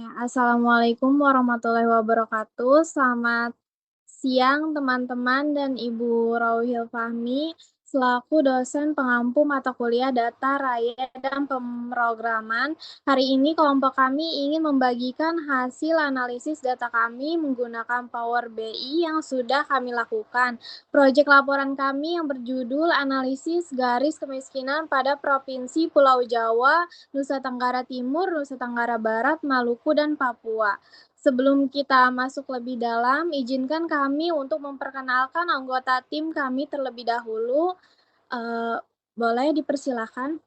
Ya, Assalamualaikum warahmatullahi wabarakatuh. Selamat siang teman-teman dan Ibu Rauhil Fahmi selaku dosen pengampu mata kuliah Data Raya dan Pemrograman. Hari ini kelompok kami ingin membagikan hasil analisis data kami menggunakan Power BI yang sudah kami lakukan. Proyek laporan kami yang berjudul Analisis Garis Kemiskinan pada Provinsi Pulau Jawa, Nusa Tenggara Timur, Nusa Tenggara Barat, Maluku, dan Papua. Sebelum kita masuk lebih dalam, izinkan kami untuk memperkenalkan anggota tim kami terlebih dahulu. Boleh dipersilakan?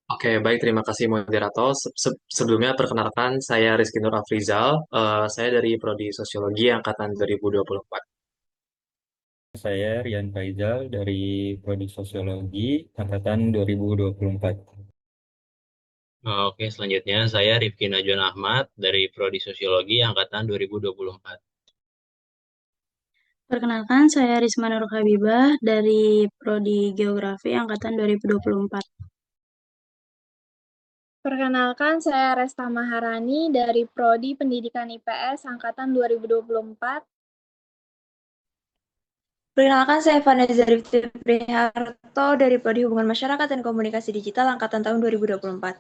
Oke, baik. Terima kasih moderator. Sebelumnya perkenalkan, saya Rizky Nur Afrizal. Saya dari Prodi Sosiologi Angkatan 2024. Saya Rian Faizal dari Prodi Sosiologi Angkatan 2024. Oke, selanjutnya saya Rifki Najwan Ahmad dari Prodi Sosiologi Angkatan 2024. Perkenalkan, saya Risma Nur Habibah dari Prodi Geografi Angkatan 2024. Perkenalkan, saya Resta Maharani dari Prodi Pendidikan IPS Angkatan 2024. Perkenalkan, saya Vanessa Rifti Priharto dari Prodi Hubungan Masyarakat dan Komunikasi Digital Angkatan tahun 2024.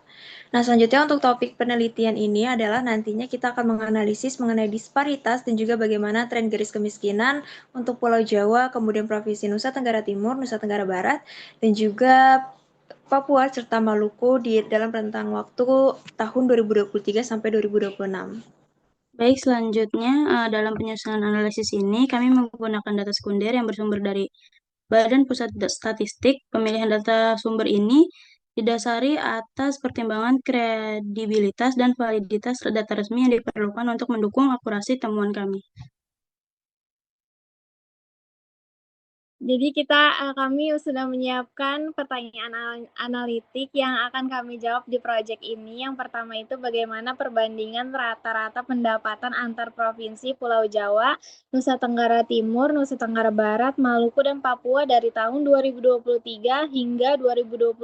Nah, selanjutnya untuk topik penelitian ini adalah nantinya kita akan menganalisis mengenai disparitas dan juga bagaimana tren garis kemiskinan untuk Pulau Jawa, kemudian Provinsi Nusa Tenggara Timur, Nusa Tenggara Barat, dan juga Papua serta Maluku di dalam rentang waktu tahun 2023 sampai 2026. Baik, selanjutnya dalam penyusunan analisis ini kami menggunakan data sekunder yang bersumber dari Badan Pusat Statistik. Pemilihan data sumber ini didasari atas pertimbangan kredibilitas dan validitas data resmi yang diperlukan untuk mendukung akurasi temuan kami. Jadi kami sudah menyiapkan pertanyaan analitik yang akan kami jawab di proyek ini. Yang pertama itu bagaimana perbandingan rata-rata pendapatan antar provinsi Pulau Jawa, Nusa Tenggara Timur, Nusa Tenggara Barat, Maluku, dan Papua dari tahun 2023 hingga 2025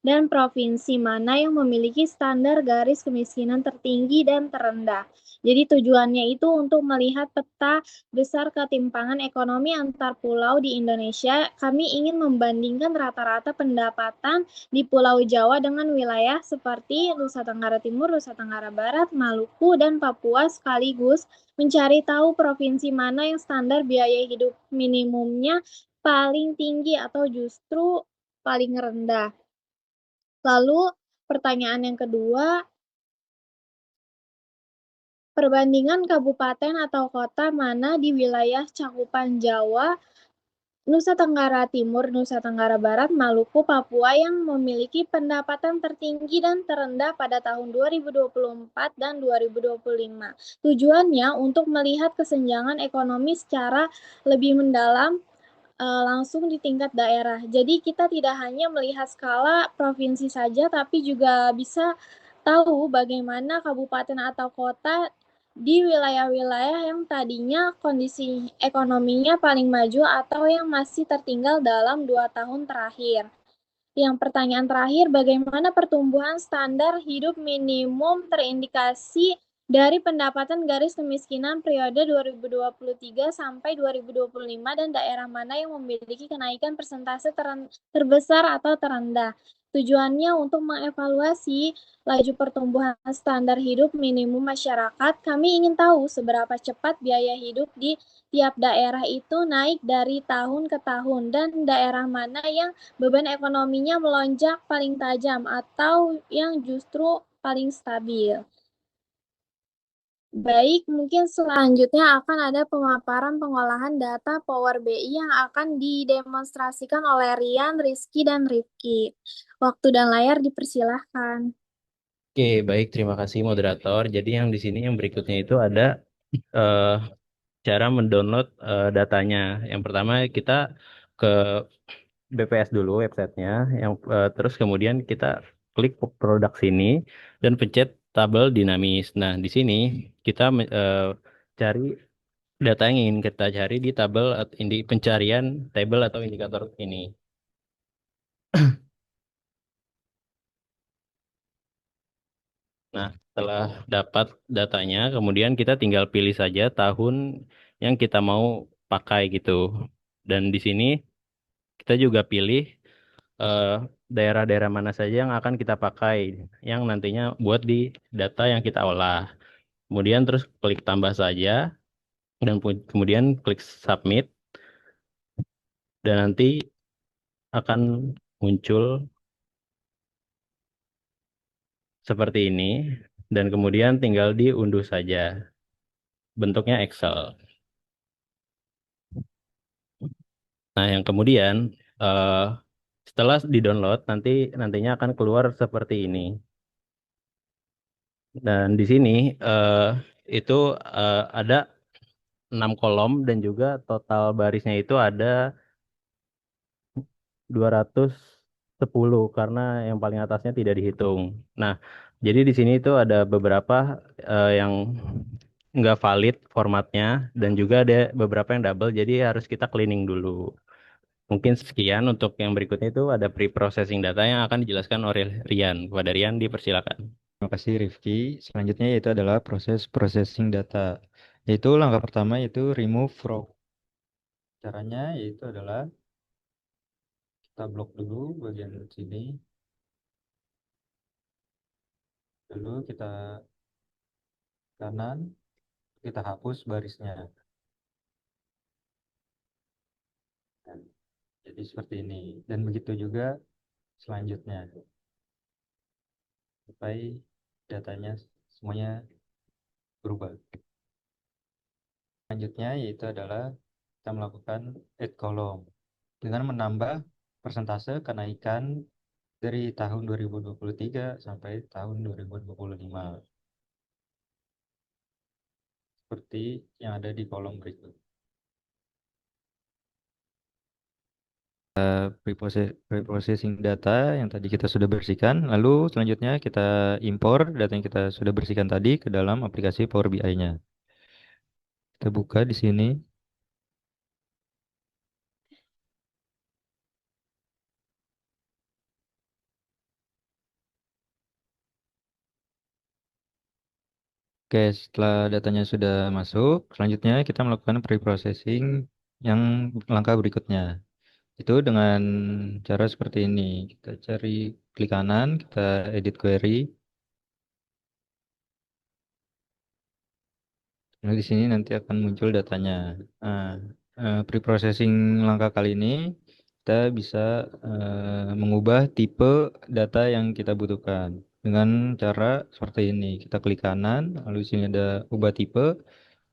dan provinsi mana yang memiliki standar garis kemiskinan tertinggi dan terendah. Jadi tujuannya itu untuk melihat peta besar ketimpangan ekonomi antar pulau di Indonesia. Kami ingin membandingkan rata-rata pendapatan di Pulau Jawa dengan wilayah seperti Nusa Tenggara Timur, Nusa Tenggara Barat, Maluku, dan Papua sekaligus mencari tahu provinsi mana yang standar biaya hidup minimumnya paling tinggi atau justru paling rendah. Lalu pertanyaan yang kedua, perbandingan kabupaten atau kota mana di wilayah cakupan Jawa, Nusa Tenggara Timur, Nusa Tenggara Barat, Maluku, Papua yang memiliki pendapatan tertinggi dan terendah pada tahun 2024 dan 2025. Tujuannya untuk melihat kesenjangan ekonomi secara lebih mendalam langsung di tingkat daerah. Jadi kita tidak hanya melihat skala provinsi saja, tapi juga bisa tahu bagaimana kabupaten atau kota di wilayah-wilayah yang tadinya kondisi ekonominya paling maju atau yang masih tertinggal dalam 2 tahun terakhir. Yang pertanyaan terakhir, bagaimana pertumbuhan standar hidup minimum terindikasi dari pendapatan garis kemiskinan periode 2023 sampai 2025 dan daerah mana yang memiliki kenaikan persentase terbesar atau terendah. Tujuannya untuk mengevaluasi laju pertumbuhan standar hidup minimum masyarakat. Kami ingin tahu seberapa cepat biaya hidup di tiap daerah itu naik dari tahun ke tahun dan daerah mana yang beban ekonominya melonjak paling tajam atau yang justru paling stabil. Baik, mungkin selanjutnya akan ada pemaparan pengolahan data Power BI yang akan didemonstrasikan oleh Rian, Rizky, dan Rifki. Waktu dan layar dipersilahkan. Oke, baik. Terima kasih moderator. Jadi yang di sini yang berikutnya itu ada eh, cara mendownload datanya. Yang pertama kita ke BPS dulu websitenya, yang terus kemudian kita klik produk sini dan pencet tabel dinamis. Nah, di sini kita cari data yang ingin kita cari di tabel di pencarian tabel atau indikator ini. Nah, setelah dapat datanya, kemudian kita tinggal pilih saja tahun yang kita mau pakai gitu. Dan di sini kita juga pilih eh, daerah-daerah mana saja yang akan kita pakai, yang nantinya buat di data yang kita olah. Kemudian terus klik tambah saja, dan kemudian klik submit, dan nanti akan muncul seperti ini, dan kemudian tinggal diunduh saja. Bentuknya Excel. Nah, yang kemudian eh, setelah di-download nantinya akan keluar seperti ini. Dan di sini eh, itu ada 6 kolom dan juga total barisnya itu ada 210 karena yang paling atasnya tidak dihitung. Nah, jadi di sini itu ada beberapa yang nggak valid formatnya dan juga ada beberapa yang double, jadi harus kita cleaning dulu. Mungkin sekian untuk yang berikutnya itu ada pre-processing data yang akan dijelaskan oleh Rian. Kepada Rian dipersilakan. Terima kasih Rifki. Selanjutnya yaitu adalah proses processing data. Yaitu langkah pertama yaitu remove from. Caranya yaitu adalah kita blok dulu bagian sini. Lalu kita kanan, kita hapus barisnya. Dan jadi seperti ini. Dan begitu juga selanjutnya. Sampai datanya semuanya berubah. Selanjutnya yaitu adalah kita melakukan add column dengan menambah persentase kenaikan dari tahun 2023 sampai tahun 2025 seperti yang ada di kolom berikut. Preprocessing data yang tadi kita sudah bersihkan, lalu selanjutnya kita impor data yang kita sudah bersihkan tadi ke dalam aplikasi Power BI-nya. Kita buka di sini. Oke, setelah datanya sudah masuk, selanjutnya kita melakukan preprocessing yang langkah berikutnya. Itu dengan cara seperti ini. Kita cari klik kanan, kita edit query. Nah, di sini nanti akan muncul datanya. Nah, preprocessing langkah kali ini kita bisa mengubah tipe data yang kita butuhkan dengan cara seperti ini. Kita klik kanan, lalu di sini ada ubah tipe.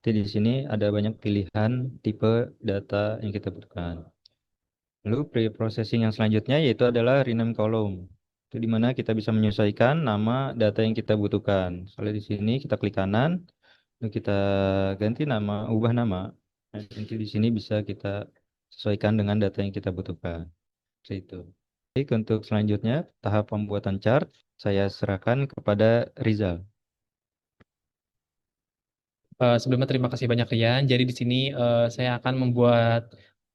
Jadi di sini ada banyak pilihan tipe data yang kita butuhkan. Lalu pre-processing yang selanjutnya yaitu adalah rename column. Itu di mana kita bisa menyesuaikan nama data yang kita butuhkan. Soalnya di sini kita klik kanan, lalu kita ganti nama, ubah nama. Nanti di sini bisa kita sesuaikan dengan data yang kita butuhkan. Seperti itu. Baik, untuk selanjutnya tahap pembuatan chart saya serahkan kepada Rizal. Sebelumnya terima kasih banyak Rian. Jadi di sini saya akan membuat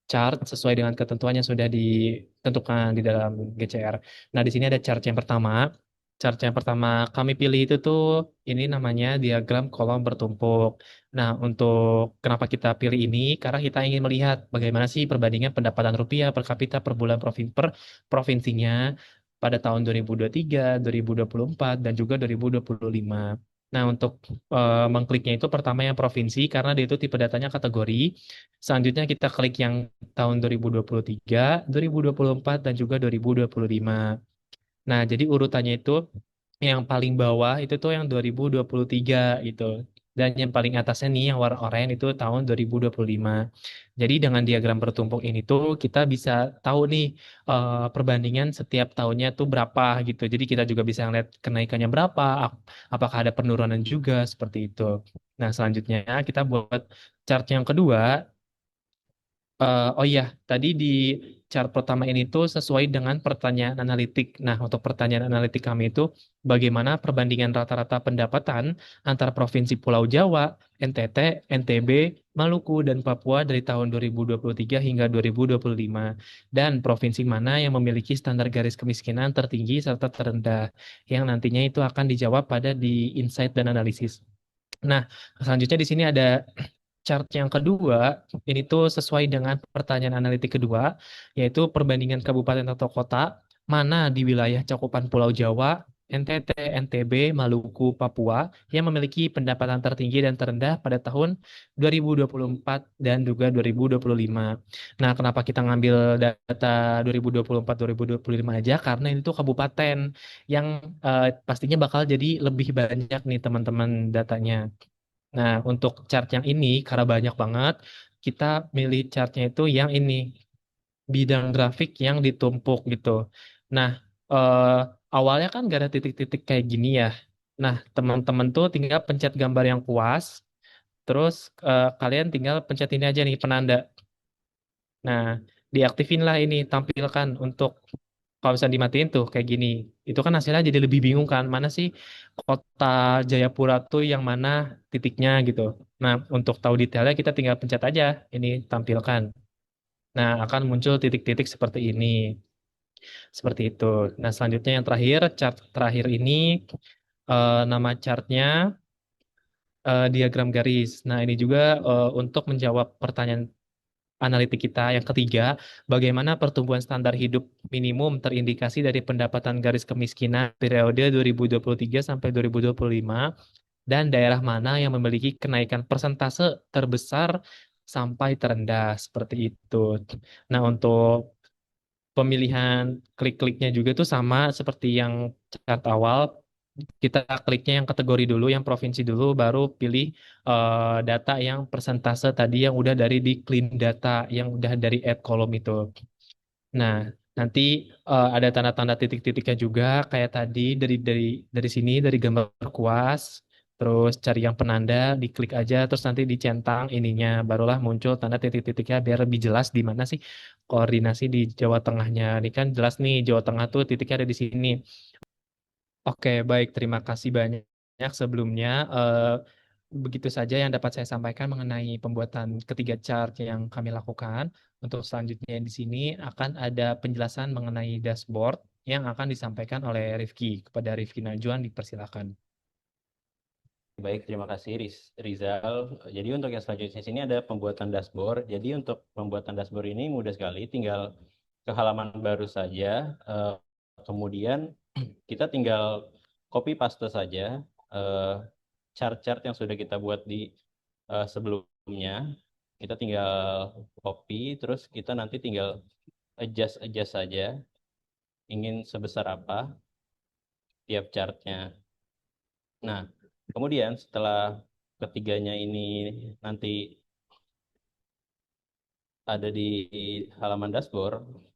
chart sesuai dengan ketentuan yang sudah ditentukan di dalam GCR. Nah, di sini ada chart yang pertama. Chart yang pertama kami pilih itu tuh ini namanya diagram kolom bertumpuk. Nah, untuk kenapa kita pilih ini? Karena kita ingin melihat bagaimana sih perbandingan pendapatan rupiah per kapita per bulan per provinsinya pada tahun 2023, 2024, dan juga 2025. Nah, untuk mengkliknya itu pertama yang provinsi karena dia itu tipe datanya kategori. Selanjutnya kita klik yang tahun 2023, 2024, dan juga 2025. Nah, jadi urutannya itu yang paling bawah itu tuh yang 2023 gitu. Dan yang paling atasnya nih yang warna oranye itu tahun 2025. Jadi dengan diagram bertumpuk ini tuh kita bisa tahu nih perbandingan setiap tahunnya tuh berapa gitu. Jadi kita juga bisa ngeliat kenaikannya berapa, apakah ada penurunan juga seperti itu. Nah, selanjutnya kita buat chart yang kedua. Oh iya, tadi di chart pertama ini tuh sesuai dengan pertanyaan analitik. Nah, untuk pertanyaan analitik kami itu bagaimana perbandingan rata-rata pendapatan antara Provinsi Pulau Jawa, NTT, NTB, Maluku, dan Papua dari tahun 2023 hingga 2025. Dan provinsi mana yang memiliki standar garis kemiskinan tertinggi serta terendah. Yang nantinya itu akan dijawab pada di insight dan analisis. Nah, selanjutnya di sini ada chart yang kedua, ini tuh sesuai dengan pertanyaan analitik kedua, yaitu perbandingan kabupaten atau kota mana di wilayah cakupan Pulau Jawa, NTT, NTB, Maluku, Papua yang memiliki pendapatan tertinggi dan terendah pada tahun 2024 dan juga 2025. Nah, kenapa kita ngambil data 2024-2025 aja? Karena ini tuh kabupaten yang pastinya bakal jadi lebih banyak nih teman-teman datanya. Nah, untuk chart yang ini, karena banyak banget, kita milih chartnya itu yang ini, bidang grafik yang ditumpuk gitu. Nah, eh, awalnya kan gak ada titik-titik kayak gini ya. Nah, teman-teman tuh tinggal pencet gambar yang puas, terus kalian tinggal pencet ini aja nih, penanda. Nah, diaktifin lah ini, tampilkan untuk kalau bisa dimatiin tuh kayak gini. Itu kan hasilnya jadi lebih bingung kan, mana sih kota Jayapura tuh yang mana titiknya gitu. Nah, untuk tahu detailnya kita tinggal pencet aja ini tampilkan. Nah, akan muncul titik-titik seperti ini. Seperti itu. Nah, selanjutnya yang terakhir, chart terakhir ini nama chartnya diagram garis. Nah, ini juga untuk menjawab pertanyaan analitik kita yang ketiga, bagaimana pertumbuhan standar hidup minimum terindikasi dari pendapatan garis kemiskinan periode 2023 sampai 2025 dan daerah mana yang memiliki kenaikan persentase terbesar sampai terendah seperti itu. Nah, untuk pemilihan klik-kliknya juga tuh sama seperti yang chart awal. Kita kliknya yang kategori dulu, yang provinsi dulu, baru pilih data yang persentase tadi yang udah dari di clean data, yang udah dari add column itu. Nah, nanti ada tanda-tanda titik-titiknya juga kayak tadi dari sini dari gambar kuas, terus cari yang penanda, diklik aja, terus nanti dicentang ininya, barulah muncul tanda titik-titiknya biar lebih jelas di mana sih koordinasi di Jawa Tengahnya. Ini kan jelas nih Jawa Tengah tuh titiknya ada di sini. Oke, baik. Terima kasih banyak sebelumnya. Begitu saja yang dapat saya sampaikan mengenai pembuatan ketiga chart yang kami lakukan. Untuk selanjutnya di sini akan ada penjelasan mengenai dashboard yang akan disampaikan oleh Rifki. Kepada Rifki Najwan dipersilakan. Baik, terima kasih Rizal. Jadi untuk yang selanjutnya sini ada pembuatan dashboard. Jadi untuk pembuatan dashboard ini mudah sekali, tinggal ke halaman baru saja. Kemudian kita tinggal copy paste saja chart-chart yang sudah kita buat di sebelumnya. Kita tinggal copy, terus kita nanti tinggal adjust saja. Ingin sebesar apa tiap chartnya. Nah, kemudian setelah ketiganya ini nanti ada di halaman dashboard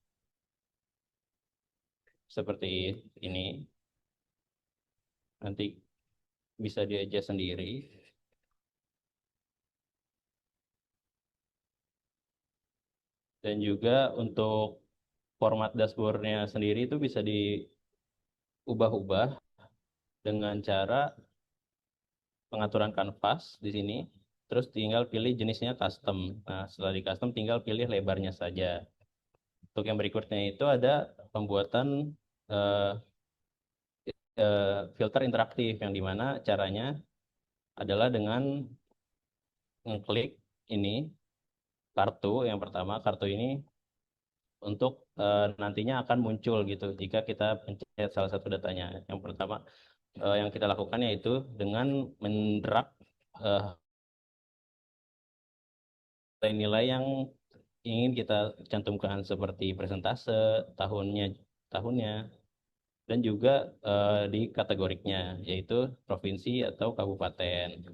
seperti ini, nanti bisa di-adjust sendiri. Dan juga untuk format dashboardnya sendiri itu bisa diubah-ubah dengan cara pengaturan kanvas di sini. Terus tinggal pilih jenisnya custom. Nah, setelah di custom tinggal pilih lebarnya saja. Untuk yang berikutnya itu ada pembuatan eh, filter interaktif yang dimana caranya adalah dengan mengklik ini kartu yang pertama. Kartu ini untuk nantinya akan muncul gitu jika kita pencet salah satu datanya. Yang pertama yang kita lakukan yaitu dengan mendrag nilai yang ingin kita cantumkan seperti persentase, tahunnya, dan juga di kategoriknya yaitu provinsi atau kabupaten.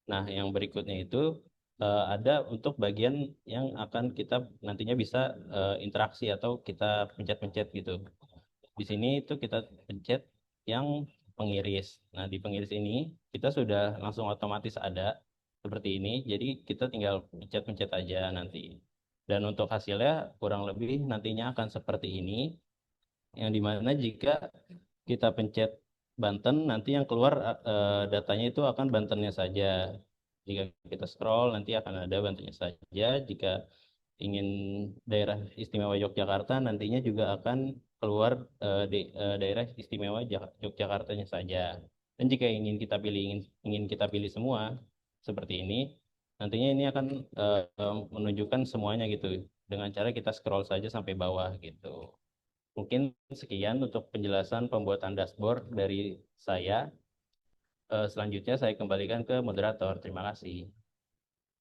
Nah, yang berikutnya itu ada untuk bagian yang akan kita nantinya bisa interaksi atau kita pencet-pencet gitu. Di sini itu kita pencet yang pengiris. Nah, di pengiris ini kita sudah langsung otomatis ada seperti ini. Jadi kita tinggal pencet-pencet aja nanti. Dan untuk hasilnya kurang lebih nantinya akan seperti ini. Yang dimana jika kita pencet Banten, nanti yang keluar datanya itu akan Bantennya saja. Jika kita scroll, nanti akan ada Bantennya saja. Jika ingin daerah istimewa Yogyakarta, nantinya juga akan keluar daerah istimewa Yogyakartanya saja. Dan jika ingin kita pilih semua seperti ini, nantinya ini akan menunjukkan semuanya gitu dengan cara kita scroll saja sampai bawah gitu. Mungkin sekian untuk penjelasan pembuatan dashboard dari saya. Selanjutnya saya kembalikan ke moderator. Terima kasih.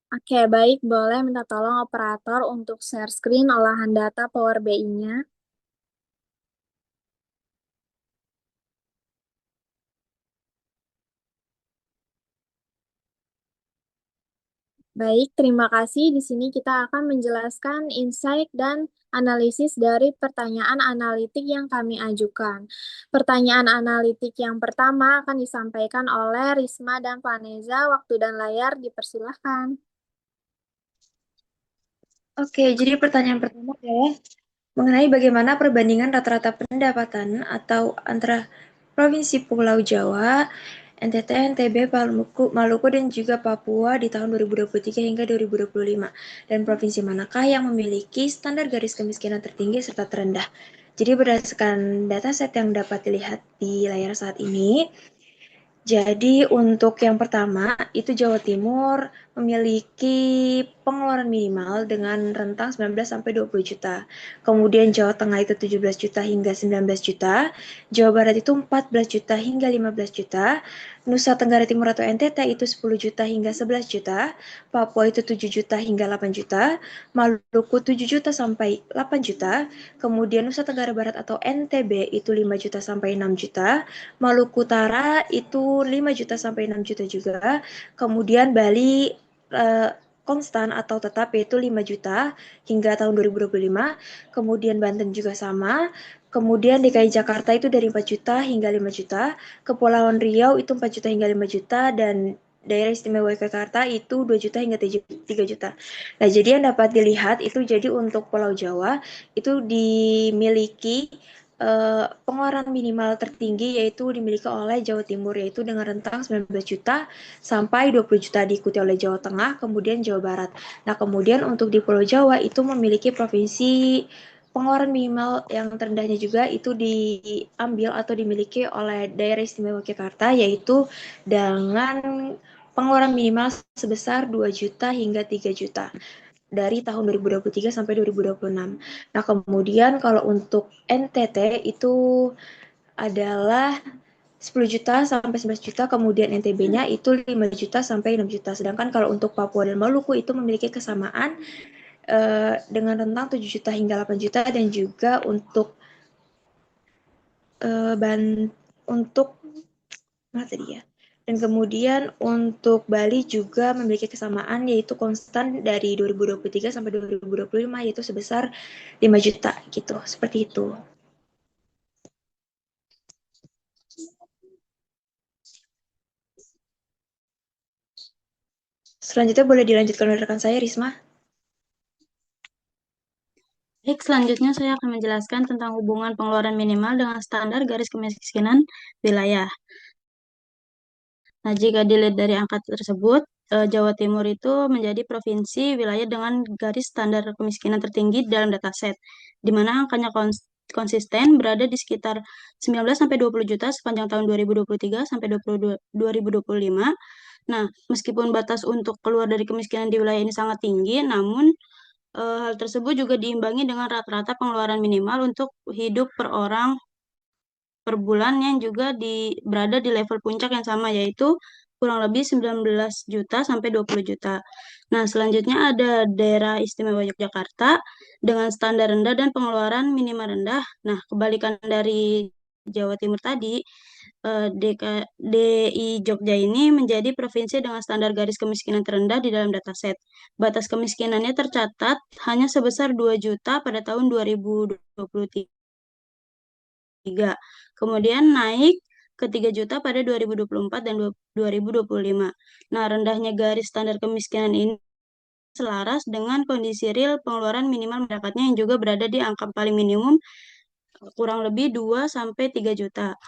Oke, baik. Boleh minta tolong operator untuk share screen olahan data Power BI-nya. Baik, terima kasih. Di sini kita akan menjelaskan insight dan analisis dari pertanyaan analitik yang kami ajukan. Pertanyaan analitik yang pertama akan disampaikan oleh Risma dan Vanessa. Waktu dan layar dipersilahkan. Oke, jadi pertanyaan pertama adalah mengenai bagaimana perbandingan rata-rata pendapatan atau antara Provinsi Pulau Jawa, NTT, NTB, Maluku, dan juga Papua di tahun 2023 hingga 2025. Dan provinsi manakah yang memiliki standar garis kemiskinan tertinggi serta terendah? Jadi berdasarkan dataset yang dapat dilihat di layar saat ini, jadi untuk yang pertama itu Jawa Timur memiliki pengeluaran minimal dengan rentang 19 sampai 20 juta. Kemudian Jawa Tengah itu 17 juta hingga 19 juta. Jawa Barat itu 14 juta hingga 15 juta. Nusa Tenggara Timur atau NTT itu 10 juta hingga 11 juta. Papua itu 7 juta hingga 8 juta. Maluku 7 juta sampai 8 juta. Kemudian Nusa Tenggara Barat atau NTB itu 5 juta sampai 6 juta. Maluku Utara itu 5 juta sampai 6 juta juga. Kemudian Bali konstan atau tetap yaitu 5 juta hingga tahun 2025. Kemudian Banten juga sama. Kemudian DKI Jakarta itu dari 4 juta hingga 5 juta. Kepulauan Riau itu 4 juta hingga 5 juta dan daerah istimewa Yogyakarta itu 2 juta hingga 3 juta. Nah, jadi yang dapat dilihat itu jadi untuk Pulau Jawa itu dimiliki pengeluaran minimal tertinggi yaitu dimiliki oleh Jawa Timur yaitu dengan rentang 19 juta sampai 20 juta diikuti oleh Jawa Tengah, kemudian Jawa Barat. Nah, kemudian untuk di Pulau Jawa itu memiliki provinsi pengeluaran minimal yang terendahnya juga itu diambil atau dimiliki oleh daerah istimewa Yogyakarta yaitu dengan pengeluaran minimal sebesar 2 juta hingga 3 juta dari tahun 2023 sampai 2026. Nah, kemudian kalau untuk NTT itu adalah 10 juta sampai 11 juta, kemudian NTB-nya itu 5 juta sampai 6 juta. Sedangkan kalau untuk Papua dan Maluku itu memiliki kesamaan dengan rentang 7 juta hingga 8 juta dan juga untuk untuk mana tadi ya? Dan kemudian untuk Bali juga memiliki kesamaan yaitu konstan dari 2023 sampai 2025 yaitu sebesar 5 juta gitu. Seperti itu. Selanjutnya boleh dilanjutkan oleh rekan saya, Risma. Baik, selanjutnya saya akan menjelaskan tentang hubungan pengeluaran minimal dengan standar garis kemiskinan wilayah. Nah, jika dilihat dari angka tersebut, Jawa Timur itu menjadi provinsi wilayah dengan garis standar kemiskinan tertinggi dalam dataset, di mana angkanya konsisten berada di sekitar 19 sampai 20 juta sepanjang tahun 2023 sampai 2025. Nah, meskipun batas untuk keluar dari kemiskinan di wilayah ini sangat tinggi, namun hal tersebut juga diimbangi dengan rata-rata pengeluaran minimal untuk hidup per orang per bulan yang juga berada di level puncak yang sama, yaitu kurang lebih 19 juta sampai 20 juta. Nah, selanjutnya ada daerah istimewa Yogyakarta dengan standar rendah dan pengeluaran minimal rendah. Nah, kebalikan dari Jawa Timur tadi, DI Jogja ini menjadi provinsi dengan standar garis kemiskinan terendah di dalam dataset. Batas kemiskinannya tercatat hanya sebesar 2 juta pada tahun 2023. Kemudian naik ke 3 juta pada 2024 dan 2025. Nah, rendahnya garis standar kemiskinan ini selaras dengan kondisi real pengeluaran minimal masyarakatnya yang juga berada di angka paling minimum kurang lebih 2-3 juta.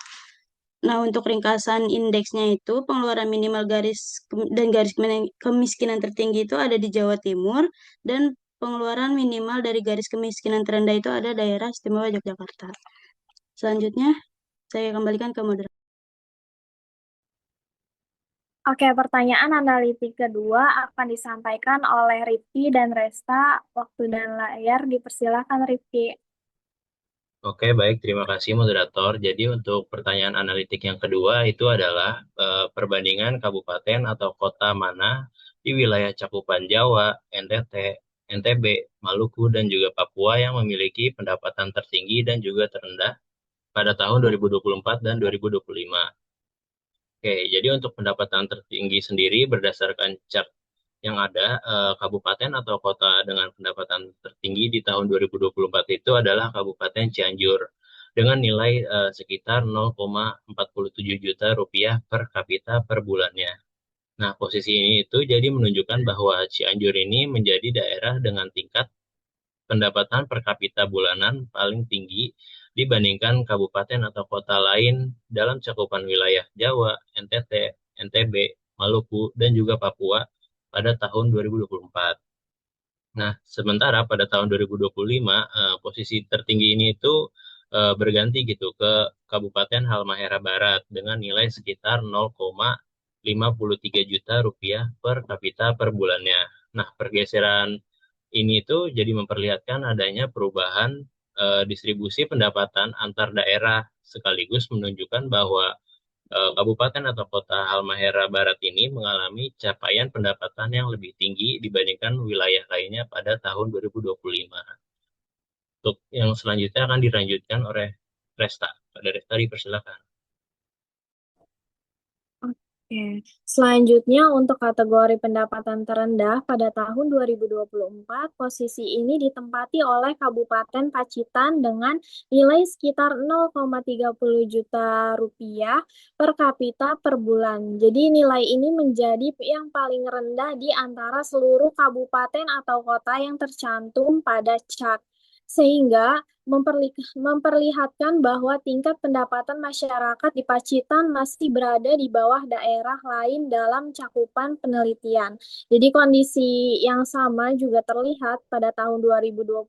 Nah, untuk ringkasan indeksnya itu pengeluaran minimal dan garis kemiskinan tertinggi itu ada di Jawa Timur dan pengeluaran minimal dari garis kemiskinan terendah itu ada daerah istimewa Yogyakarta. Selanjutnya, saya kembalikan ke moderator. Oke, pertanyaan analitik kedua akan disampaikan oleh Rifki dan Resta. Waktu dan layar dipersilakan Rifki. Oke, baik. Terima kasih moderator. Jadi untuk pertanyaan analitik yang kedua itu adalah perbandingan kabupaten atau kota mana di wilayah cakupan Jawa, NTT, NTB, Maluku, dan juga Papua yang memiliki pendapatan tertinggi dan juga terendah pada tahun 2024 dan 2025. Oke, jadi untuk pendapatan tertinggi sendiri berdasarkan chart yang ada, kabupaten atau kota dengan pendapatan tertinggi di tahun 2024 itu adalah Kabupaten Cianjur dengan nilai sekitar 0,47 juta rupiah per kapita per bulannya. Nah, posisi ini itu jadi menunjukkan bahwa Cianjur ini menjadi daerah dengan tingkat pendapatan per kapita bulanan paling tinggi dibandingkan kabupaten atau kota lain dalam cakupan wilayah Jawa, NTT, NTB, Maluku, dan juga Papua pada tahun 2024. Nah, sementara pada tahun 2025, posisi tertinggi ini itu berganti gitu ke Kabupaten Halmahera Barat dengan nilai sekitar 0,53 juta rupiah per kapita per bulannya. Nah, pergeseran ini tuh jadi memperlihatkan adanya perubahan distribusi pendapatan antar daerah sekaligus menunjukkan bahwa kabupaten atau kota Halmahera Barat ini mengalami capaian pendapatan yang lebih tinggi dibandingkan wilayah lainnya pada tahun 2025. Untuk yang selanjutnya akan dilanjutkan oleh Resta. Pada Resta dipersilakan. Oke. Selanjutnya untuk kategori pendapatan terendah pada tahun 2024, posisi ini ditempati oleh Kabupaten Pacitan dengan nilai sekitar 0,30 juta rupiah per kapita per bulan. Jadi nilai ini menjadi yang paling rendah di antara seluruh kabupaten atau kota yang tercantum pada chart. Sehingga memperlihatkan bahwa tingkat pendapatan masyarakat di Pacitan masih berada di bawah daerah lain dalam cakupan penelitian. Jadi kondisi yang sama juga terlihat pada tahun 2025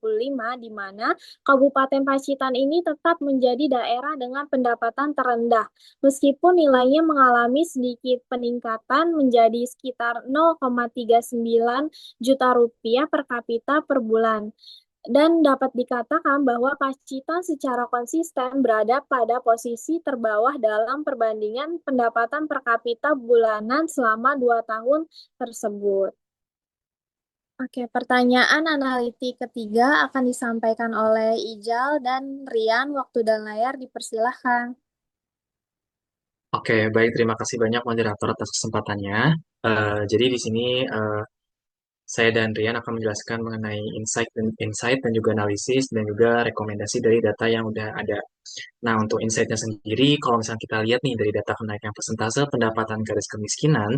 di mana Kabupaten Pacitan ini tetap menjadi daerah dengan pendapatan terendah meskipun nilainya mengalami sedikit peningkatan menjadi sekitar 0,39 juta rupiah per kapita per bulan. Dan dapat dikatakan bahwa Pacitan secara konsisten berada pada posisi terbawah dalam perbandingan pendapatan per kapita bulanan selama 2 tahun tersebut. Oke, pertanyaan analitik ketiga akan disampaikan oleh Ijal dan Rian. Waktu dan layar dipersilahkan. Oke, baik. Terima kasih banyak moderator atas kesempatannya. Jadi di sini saya dan Rian akan menjelaskan mengenai insight dan juga analisis dan juga rekomendasi dari data yang udah ada. Nah, untuk insight-nya sendiri, kalau misalnya kita lihat nih dari data kenaikan persentase pendapatan garis kemiskinan,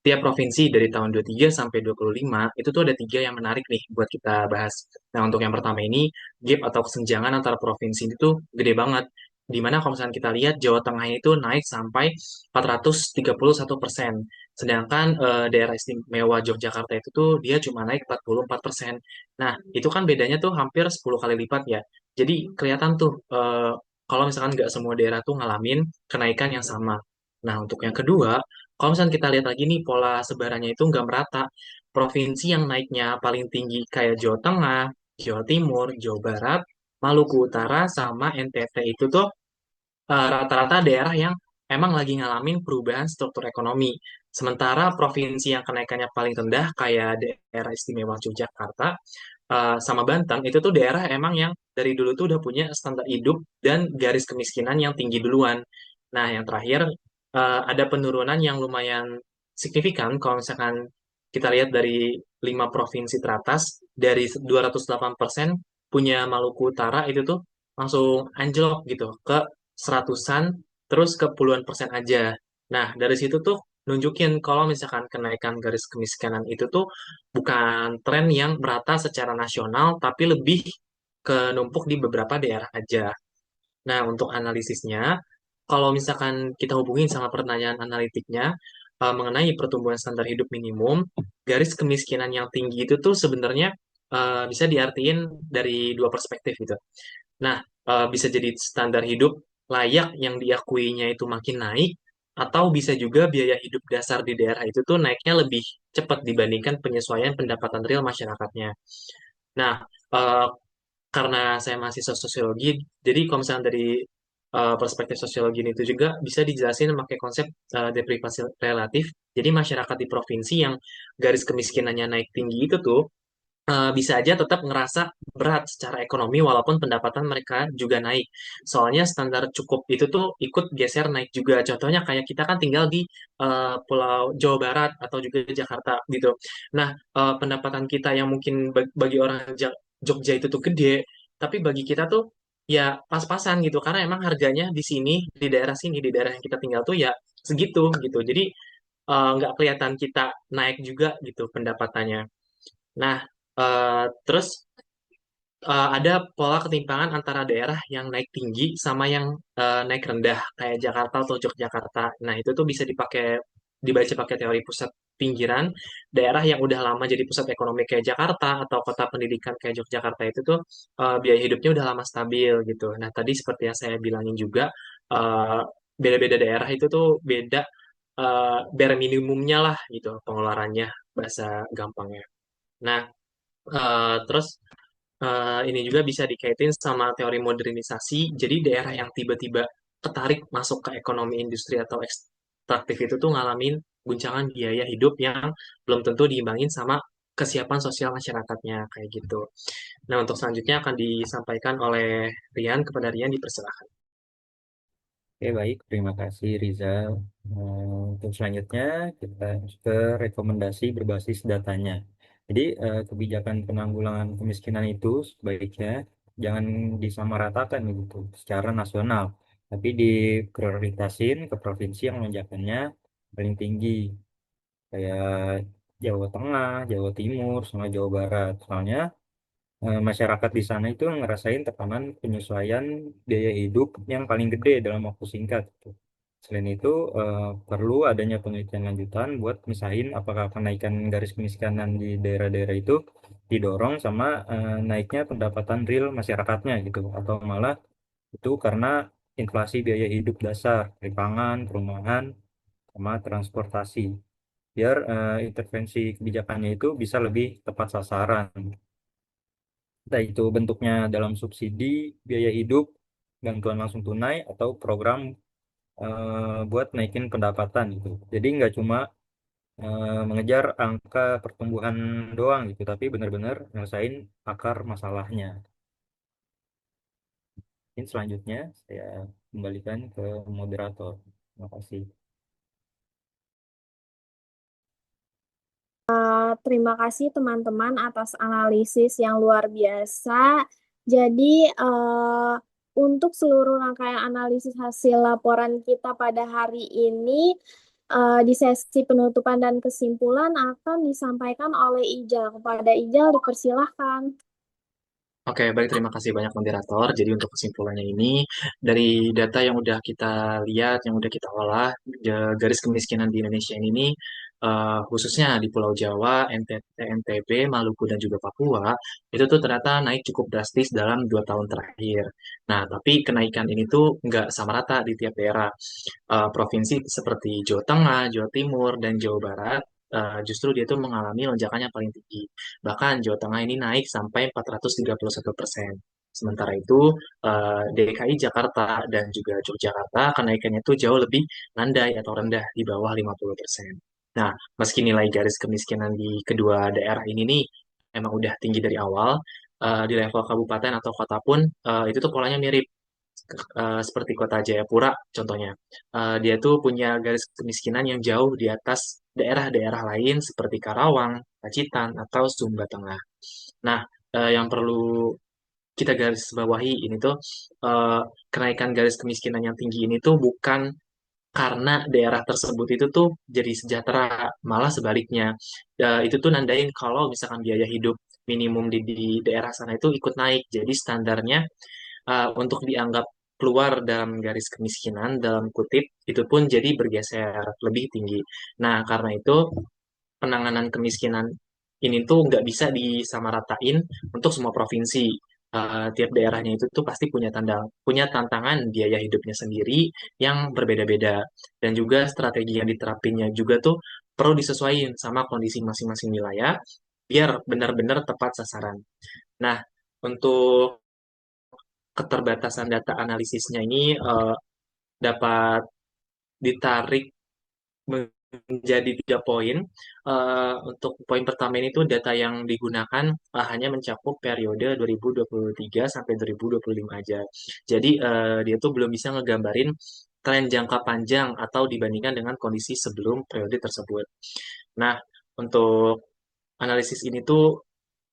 tiap provinsi dari tahun 23 sampai 25, itu tuh ada 3 yang menarik nih buat kita bahas. Nah, untuk yang pertama ini, gap atau kesenjangan antara provinsi itu gede banget. Di mana kalau misalnya kita lihat Jawa Tengah itu naik sampai 431%. Sedangkan daerah istimewa Yogyakarta itu tuh dia cuma naik 44%. Nah, itu kan bedanya tuh hampir 10 kali lipat ya. Jadi kelihatan tuh kalau misalkan nggak semua daerah tuh ngalamin kenaikan yang sama. Nah, untuk yang kedua, kalau misalkan kita lihat lagi nih pola sebarannya itu nggak merata. Provinsi yang naiknya paling tinggi kayak Jawa Tengah, Jawa Timur, Jawa Barat, Maluku Utara, sama NTT itu tuh rata-rata daerah yang emang lagi ngalamin perubahan struktur ekonomi. Sementara provinsi yang kenaikannya paling rendah kayak daerah istimewa Yogyakarta sama Banten itu tuh daerah emang yang dari dulu tuh udah punya standar hidup dan garis kemiskinan yang tinggi duluan. Nah, yang terakhir ada penurunan yang lumayan signifikan kalau misalkan kita lihat dari 5 provinsi teratas dari 208% punya Maluku Utara itu tuh langsung anjlok gitu ke seratusan terus ke puluhan persen aja. Nah, dari situ tuh nunjukin kalau misalkan kenaikan garis kemiskinan itu tuh bukan tren yang merata secara nasional, tapi lebih ke numpuk di beberapa daerah aja. Nah, untuk analisisnya, kalau misalkan kita hubungin sama pertanyaan analitiknya mengenai pertumbuhan standar hidup minimum, garis kemiskinan yang tinggi itu tuh sebenarnya bisa diartiin dari dua perspektif gitu. Nah, bisa jadi standar hidup layak yang diakuinya itu makin naik, atau bisa juga biaya hidup dasar di daerah itu tuh naiknya lebih cepat dibandingkan penyesuaian pendapatan real masyarakatnya. Nah, eh, karena saya mahasiswa sosiologi, jadi kalau misalnya dari perspektif sosiologi itu juga bisa dijelasin pakai konsep deprivasi relatif. Jadi masyarakat di provinsi yang garis kemiskinannya naik tinggi itu tuh bisa aja tetap ngerasa berat secara ekonomi walaupun pendapatan mereka juga naik. Soalnya standar cukup itu tuh ikut geser naik juga. Contohnya kayak kita kan tinggal di Pulau Jawa Barat atau juga Jakarta gitu. Nah, pendapatan kita yang mungkin bagi orang Jogja itu tuh gede, tapi bagi kita tuh ya pas-pasan gitu karena emang harganya di sini, di daerah sini, di daerah yang kita tinggal tuh ya segitu gitu. Jadi nggak kelihatan kita naik juga gitu pendapatannya. Nah, terus ada pola ketimpangan antara daerah yang naik tinggi sama yang naik rendah, kayak Jakarta atau Yogyakarta. Nah, itu tuh bisa dibaca pakai teori pusat pinggiran, daerah yang udah lama jadi pusat ekonomi kayak Jakarta atau kota pendidikan kayak Yogyakarta itu tuh biaya hidupnya udah lama stabil gitu. Nah, tadi seperti yang saya bilangin juga, eh, beda-beda daerah itu tuh beda bare minimumnya lah gitu pengeluarannya, bahasa gampangnya. Nah, terus ini juga bisa dikaitin sama teori modernisasi. Jadi daerah yang tiba-tiba ketarik masuk ke ekonomi industri atau ekstraktif itu tuh ngalamin guncangan biaya hidup yang belum tentu diimbangin sama kesiapan sosial masyarakatnya kayak gitu. Nah, untuk selanjutnya akan disampaikan oleh Rian. Kepada Rian dipersilakan. Oke, baik. Terima kasih, Rizal. Untuk selanjutnya, kita ke rekomendasi berbasis datanya. Jadi, kebijakan penanggulangan kemiskinan itu sebaiknya jangan disamaratakan gitu secara nasional, tapi diprioritasin ke provinsi yang lonjakannya paling tinggi, kayak Jawa Tengah, Jawa Timur, sama Jawa Barat. Soalnya masyarakat di sana itu ngerasain tekanan penyesuaian biaya hidup yang paling gede dalam waktu singkat, gitu. Selain itu, perlu adanya penelitian lanjutan buat misahin apakah kenaikan garis kemiskinan di daerah-daerah itu didorong sama naiknya pendapatan real masyarakatnya gitu, atau malah itu karena inflasi biaya hidup dasar, dari pangan, perumahan, sama transportasi. Biar intervensi kebijakannya itu bisa lebih tepat sasaran. Entah itu bentuknya dalam subsidi biaya hidup, bantuan langsung tunai, atau program buat naikin pendapatan gitu. Jadi nggak cuma mengejar angka pertumbuhan doang gitu, tapi benar-benar nyelesain akar masalahnya. Mungkin selanjutnya saya kembalikan ke moderator. Terima kasih. Terima kasih teman-teman atas analisis yang luar biasa. Jadi, untuk seluruh rangkaian analisis hasil laporan kita pada hari ini, di sesi penutupan dan kesimpulan akan disampaikan oleh Ijal. Kepada Ijal, dipersilahkan. Oke, baik. Terima kasih banyak moderator. Jadi untuk kesimpulannya ini, dari data yang udah kita lihat, yang udah kita olah, garis kemiskinan di Indonesia ini, khususnya di Pulau Jawa, NTT, NTB, Maluku, dan juga Papua, itu tuh ternyata naik cukup drastis dalam 2 tahun terakhir. Nah, tapi kenaikan ini tuh nggak sama rata di tiap daerah. Provinsi seperti Jawa Tengah, Jawa Timur, dan Jawa Barat, justru dia tuh mengalami lonjakan yang paling tinggi. Bahkan Jawa Tengah ini naik sampai 431%. Sementara itu, DKI Jakarta dan juga Yogyakarta kenaikannya tuh jauh lebih landai atau rendah di bawah 50%. Nah, meski nilai garis kemiskinan di kedua daerah ini nih emang udah tinggi dari awal, di level kabupaten atau kota pun itu tuh polanya mirip. Seperti kota Jayapura contohnya. Dia tuh punya garis kemiskinan yang jauh di atas daerah-daerah lain seperti Karawang, Pacitan, atau Sumba Tengah. Nah, yang perlu kita garis bawahi ini tuh kenaikan garis kemiskinan yang tinggi ini tuh bukan karena daerah tersebut itu tuh jadi sejahtera, malah sebaliknya. Itu tuh nandain kalau misalkan biaya hidup minimum di daerah sana itu ikut naik. Jadi standarnya untuk dianggap keluar dalam garis kemiskinan, dalam kutip, itu pun jadi bergeser lebih tinggi. Nah, karena itu penanganan kemiskinan ini tuh nggak bisa disamaratain untuk semua provinsi. Tiap daerahnya itu tuh pasti punya tantangan biaya hidupnya sendiri yang berbeda-beda, dan juga strategi yang diterapinnya juga tuh perlu disesuaikan sama kondisi masing-masing wilayah biar benar-benar tepat sasaran. Nah, untuk keterbatasan data analisisnya ini dapat ditarik menjadi 3 poin. Untuk poin pertama ini tuh data yang digunakan hanya mencakup periode 2023 sampai 2025 aja. Jadi dia tuh belum bisa ngegambarin tren jangka panjang atau dibandingkan dengan kondisi sebelum periode tersebut. Nah, untuk analisis ini tuh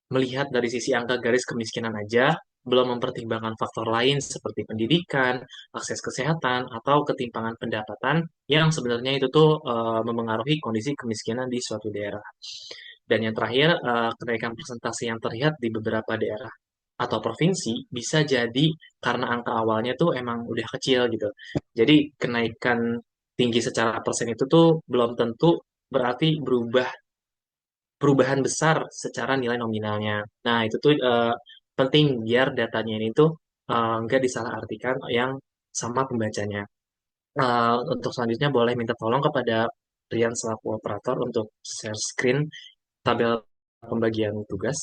melihat dari sisi angka garis kemiskinan aja, belum mempertimbangkan faktor lain seperti pendidikan, akses kesehatan, atau ketimpangan pendapatan yang sebenarnya itu tuh memengaruhi kondisi kemiskinan di suatu daerah. Dan yang terakhir, kenaikan persentase yang terlihat di beberapa daerah atau provinsi bisa jadi karena angka awalnya tuh emang udah kecil gitu. Jadi kenaikan tinggi secara persen itu tuh belum tentu berarti perubahan besar secara nilai nominalnya. Nah, itu tuh penting biar datanya ini tuh nggak disalahartikan yang sama pembacanya. Untuk selanjutnya boleh minta tolong kepada Rian selaku operator untuk share screen tabel pembagian tugas.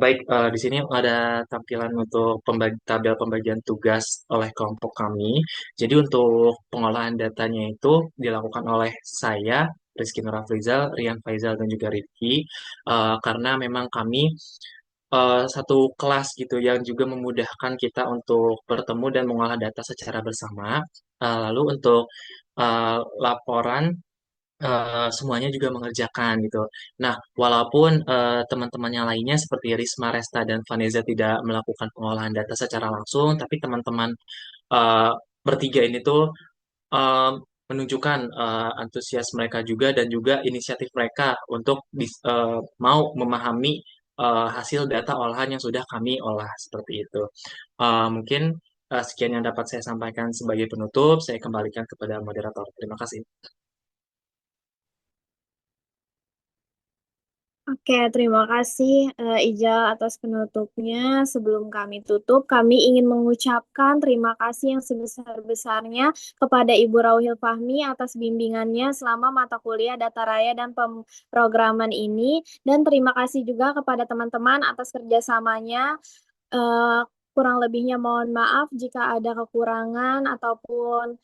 Baik, di sini ada tampilan untuk tabel pembagian tugas oleh kelompok kami. Jadi untuk pengolahan datanya itu dilakukan oleh saya, Rizky Nurafrizal, Rian Faizal, dan juga Rifki. Karena memang kami satu kelas gitu yang juga memudahkan kita untuk bertemu dan mengolah data secara bersama. Lalu untuk laporan semuanya juga mengerjakan gitu. Nah, walaupun teman-teman yang lainnya seperti Risma, Resta, dan Vanessa tidak melakukan pengolahan data secara langsung, tapi teman-teman eh, bertiga ini tuh eh, menunjukkan antusias mereka juga dan juga inisiatif mereka untuk mau memahami hasil data olahan yang sudah kami olah seperti itu. Mungkin sekian yang dapat saya sampaikan sebagai penutup. Saya kembalikan kepada moderator. Terima kasih. Oke, terima kasih Ijal atas penutupnya. Sebelum kami tutup, kami ingin mengucapkan terima kasih yang sebesar-besarnya kepada Ibu Rauhil Fahmi atas bimbingannya selama mata kuliah Data Raya dan Pemrograman ini. Dan terima kasih juga kepada teman-teman atas kerjasamanya. Eh, Kurang lebihnya mohon maaf jika ada kekurangan ataupun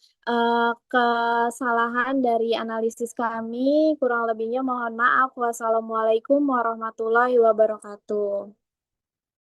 kesalahan dari analisis kami. Kurang lebihnya mohon maaf. Wassalamualaikum warahmatullahi wabarakatuh.